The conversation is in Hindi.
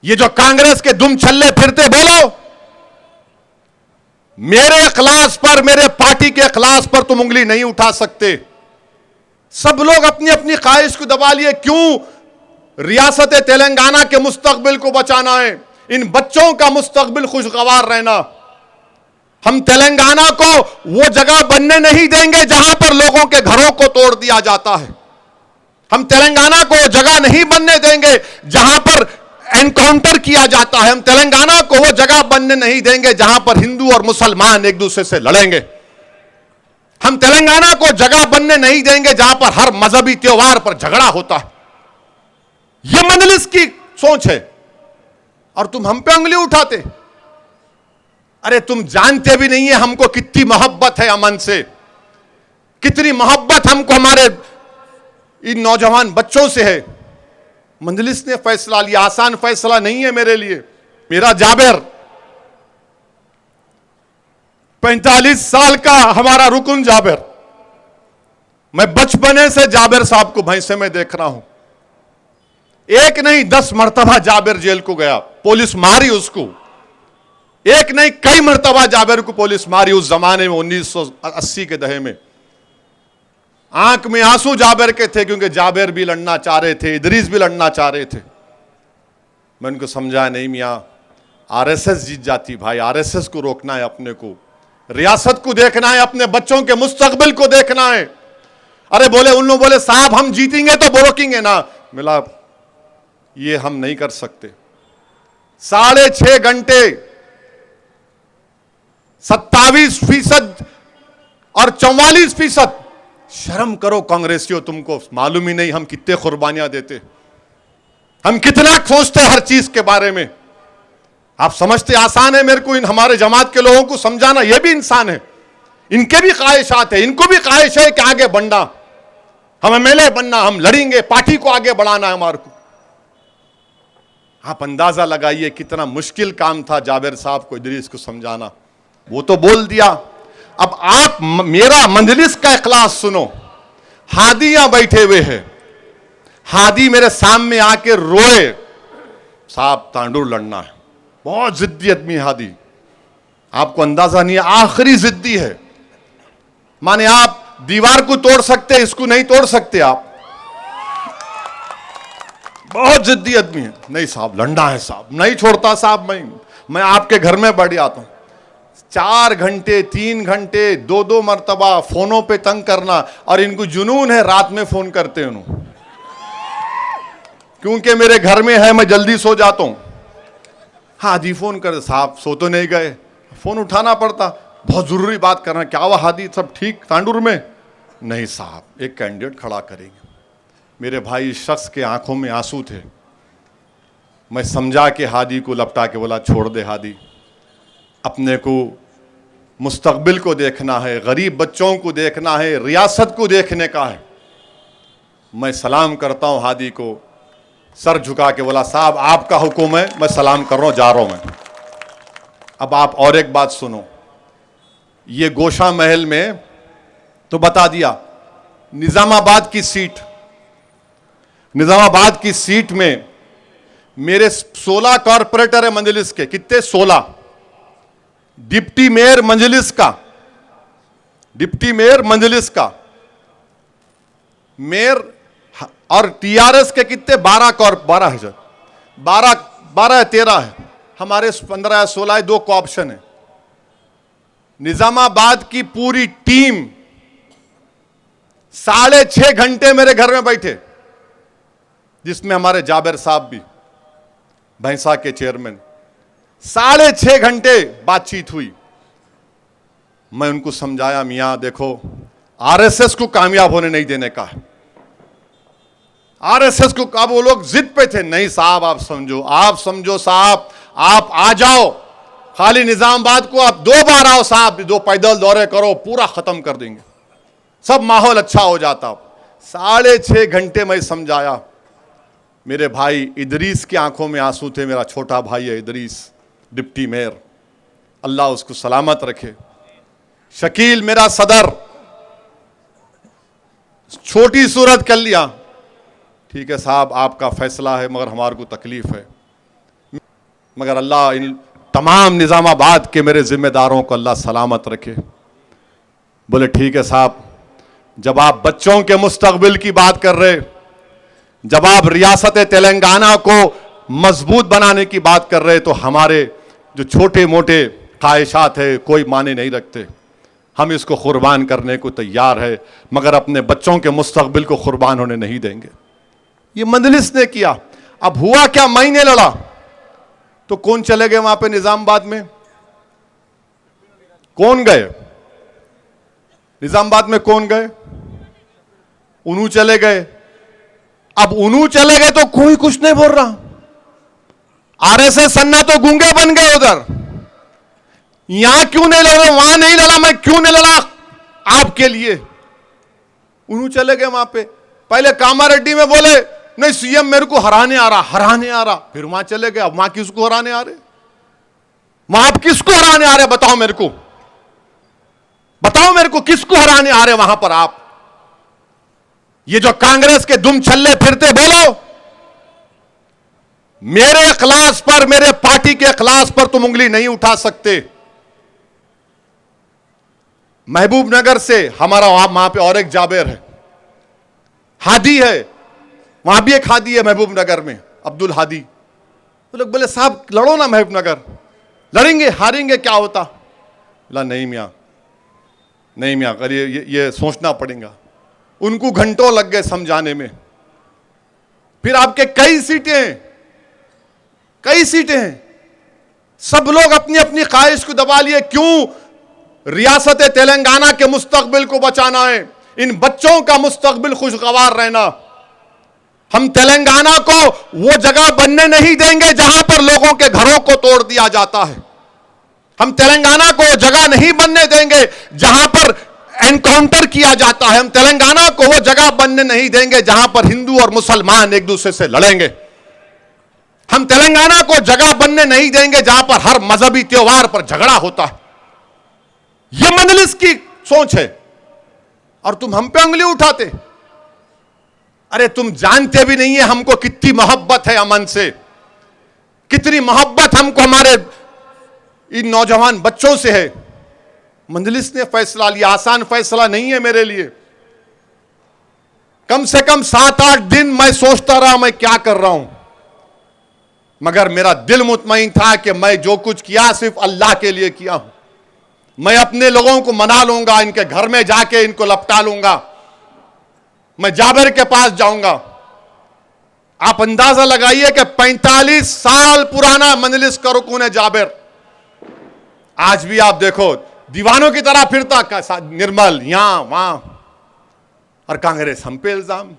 ये जो कांग्रेस के दुम छल्ले फिरते बोलो, मेरे इखलास पर, मेरे पार्टी के इखलास पर तुम उंगली नहीं उठा सकते। सब लोग अपनी अपनी ख्वाहिश को दबा लिए। क्यों? रियासत तेलंगाना के मुस्तकबिल को बचाना है, इन बच्चों का मुस्तकबिल खुशगवार रहना। हम तेलंगाना को वो जगह बनने नहीं देंगे जहां पर लोगों के घरों को तोड़ दिया जाता है। हम तेलंगाना को वो जगह नहीं बनने देंगे जहां पर एनकाउंटर किया जाता है। हम तेलंगाना को वो जगह बनने नहीं देंगे जहां पर हिंदू और मुसलमान एक दूसरे से लड़ेंगे। हम तेलंगाना को जगह बनने नहीं देंगे जहां पर हर मजहबी त्योहार पर झगड़ा होता है। यह मजलिस की सोच है और तुम हम पे उंगली उठाते। अरे तुम जानते भी नहीं है हमको कितनी मोहब्बत है अमन से, कितनी मोहब्बत हमको हमारे इन नौजवान बच्चों से है। मजलिस ने फैसला लिया, आसान फैसला नहीं है मेरे लिए। मेरा जाबिर 45 साल का हमारा रुकन जाबिर, मैं बचपने से जाबिर साहब को भैंसे में देख रहा हूं। एक नहीं 10 मर्तबा जाबिर जेल को गया, पुलिस मारी उसको। एक नहीं कई मर्तबा जाबिर को पुलिस मारी उस जमाने में 1980 के दहे में। आंख में आंसू जाबिर के थे क्योंकि जाबिर भी लड़ना चाह रहे थे, इदरीस भी लड़ना चाह रहे थे। मैं उनको समझाया, नहीं मियां, आरएसएस जीत जाती भाई, आरएसएस को रोकना है, अपने को रियासत को देखना है, अपने बच्चों के मुस्तकबिल को देखना है। अरे बोले, उन लोग बोले साहब हम जीतेंगे तो रोकेंगे ना। मिला ये हम नहीं कर सकते। 6.5 घंटे 27% और 44%। शर्म करो कांग्रेसियों, तुमको मालूम ही नहीं हम कितने कुर्बानियां देते, हम कितना सोचते हर चीज के बारे में। आप समझते आसान है मेरे को इन हमारे जमात के लोगों को समझाना? ये भी इंसान है, इनके भी ख्वाहिशात है, इनको भी ख्वाहिश है कि आगे बढ़ना, हम एमएलए बनना, हम लड़ेंगे, पार्टी को आगे बढ़ाना है हमारे को। आप अंदाजा लगाइए कितना मुश्किल काम था जाबिर साहब को, इदरीस को समझाना। वो तो बोल दिया। अब आप मेरा मजलिस का इखलास सुनो। हादी यहां बैठे हुए हैं, हादी मेरे सामने आके रोए, साहब तांडुर लड़ना है। बहुत जिद्दी आदमी हादी, आपको अंदाजा नहीं है, आखिरी जिद्दी है। माने आप दीवार को तोड़ सकते, इसको नहीं तोड़ सकते आप। बहुत जिद्दी आदमी है। नहीं साहब लड़ना है साहब, नहीं छोड़ता साहब, मैं आपके घर में बैठ जाता हूं। 4 घंटे 3 घंटे 2 मरतबा फोनों पे तंग करना, और इनको जुनून है रात में फोन करते हैं उन्होंने, क्योंकि मेरे घर में है, मैं जल्दी सो जाता हूं। हादी फोन कर, साहब सो तो नहीं गए, फोन उठाना पड़ता, बहुत जरूरी बात करना। क्या हुआ हादी, सब ठीक तांडुर में? नहीं साहब एक कैंडिडेट खड़ा करेंगे। मेरे भाई इस शख्स के आंखों में आंसू थे। मैं समझा के हादी को लपटा के बोला, छोड़ दे हादी, अपने को मुस्तकबिल को देखना है, गरीब बच्चों को देखना है, रियासत को देखने का है। मैं सलाम करता हूं हादी को, सर झुका के बोला, साहब आपका हुक्म है, मैं सलाम कर रहा हूं, जा रहा हूं मैं। अब आप और एक बात सुनो, ये गोशा महल में तो बता दिया, निजामाबाद की सीट, निजामाबाद की सीट में मेरे 16 कॉर्पोरेटर है मजलिस के। कितने? 16। डिप्टी मेयर मजलिस का, डिप्टी मेयर मजलिस का, मेयर, और टीआरएस के कितने? 12 है, 12 13 है, हमारे 15 या 16 है, 2 को ऑप्शन है। निजामाबाद की पूरी टीम 6.5 घंटे मेरे घर में बैठे, जिसमें हमारे जाबिर साहब भी, भैंसा के चेयरमैन। 6.5 घंटे बातचीत हुई। मैं उनको समझाया, मियां देखो आरएसएस को कामयाब होने नहीं देने का है। आरएसएस को, अब वो लोग जिद पे थे, नहीं साहब आप समझो, आप समझो साहब, आप आ जाओ, खाली निजामाबाद को आप 2 बार आओ साहब, 2 पैदल दौरे करो, पूरा खत्म कर देंगे, सब माहौल अच्छा हो जाता। 6.5 घंटे मैं समझाया। मेरे भाई इदरीस की आंखों में आंसू थे, मेरा छोटा भाई है इदरीस, डिप्टी मेयर, अल्लाह उसको सलामत रखे। शकील मेरा सदर, छोटी सूरत कर लिया, ठीक है साहब आपका फैसला है, मगर हमारे को तकलीफ है। मगर अल्लाह इन तमाम निज़ामाबाद के मेरे जिम्मेदारों को अल्लाह सलामत रखे। बोले ठीक है साहब, जब आप बच्चों के मुस्तकबिल की बात कर रहे, जब आप रियासत तेलंगाना को मजबूत बनाने की बात कर रहे, तो हमारे जो छोटे मोटे ख्वाहिशात है कोई माने नहीं रखते। हम इसको कुर्बान करने को तैयार है, मगर अपने बच्चों के मुस्तकबिल को कुर्बान होने नहीं देंगे। ये मजलिस ने किया। अब हुआ क्या, महीने लड़ा तो कौन चले गए वहां पे निजामाबाद में? कौन गए निजामाबाद में? कौन गए? उन्हू चले गए। अब उन्हू चले गए तो कोई कुछ नहीं बोल रहा। आरएसएस सन्ना तो गूंगे बन गए उधर। यहां क्यों नहीं लड़ा, वहां नहीं लड़ा, मैं क्यों नहीं लड़ा आपके लिए? उन्हू चले गए वहां पे। पहले कामारेड्डी में बोले नहीं सीएम मेरे को हराने आ रहा, हराने आ रहा, फिर वहां चले गए। अब वहां किसको हराने आ रहे? वहां आप किसको हराने आ रहे? बताओ मेरे को, बताओ मेरे को, किसको हराने आ रहे वहां पर आप? ये जो कांग्रेस के दुम छल्ले फिरते, बोलो मेरे खिलाफ पर, मेरे पार्टी के खिलाफ पर तुम उंगली नहीं उठा सकते। महबूबनगर से हमारा वहां पे और एक जाबेर है, हादी है, वहां भी एक हादी है महबूबनगर में, अब्दुल हादी। तो लोग बोले साहब लड़ो ना महबूबनगर, लड़ेंगे हारेंगे क्या होता? बोला नहीं मियां, नहीं मियां, अगर ये सोचना पड़ेगा। उनको घंटों लग गए समझाने में। फिर आपके कई सीटें हैं, सब लोग अपनी अपनी ख्वाहिश को दबा लिए। क्यों? रियासत तेलंगाना के मुस्तकबिल को बचाना है, इन बच्चों का मुस्तकबिल खुशगवार रहना। हम तेलंगाना को वो जगह बनने नहीं देंगे जहां पर लोगों के घरों को तोड़ दिया जाता है। हम तेलंगाना को जगह नहीं बनने देंगे जहां पर एनकाउंटर किया जाता है। हम तेलंगाना को वो जगह बनने नहीं देंगे जहां पर हिंदू और मुसलमान एक दूसरे से लड़ेंगे। हम तेलंगाना को जगह बनने नहीं देंगे जहां पर हर मजहबी त्योहार पर झगड़ा होता है। यह मजलिस की सोच है और तुम हम पे उंगली उठाते। अरे तुम जानते भी नहीं है हमको कितनी मोहब्बत है अमन से, कितनी मोहब्बत हमको हमारे इन नौजवान बच्चों से है। मजलिस ने फैसला लिया, आसान फैसला नहीं है मेरे लिए। कम से कम 7-8 दिन मैं सोचता रहा मैं क्या कर रहा हूं, मगर मेरा दिल मुतमईन था कि मैं जो कुछ किया सिर्फ अल्लाह के लिए किया हूं। मैं अपने लोगों को मना लूंगा, इनके घर में जाके इनको लपटा लूंगा, मैं जाबिर के पास जाऊंगा। आप अंदाजा लगाइए कि 45 साल पुराना मजलिस का रुकून है जाबिर। आज भी आप देखो दीवानों की तरह फिरता निर्मल यहां वहां, और कांग्रेस हम पे इल्जाम।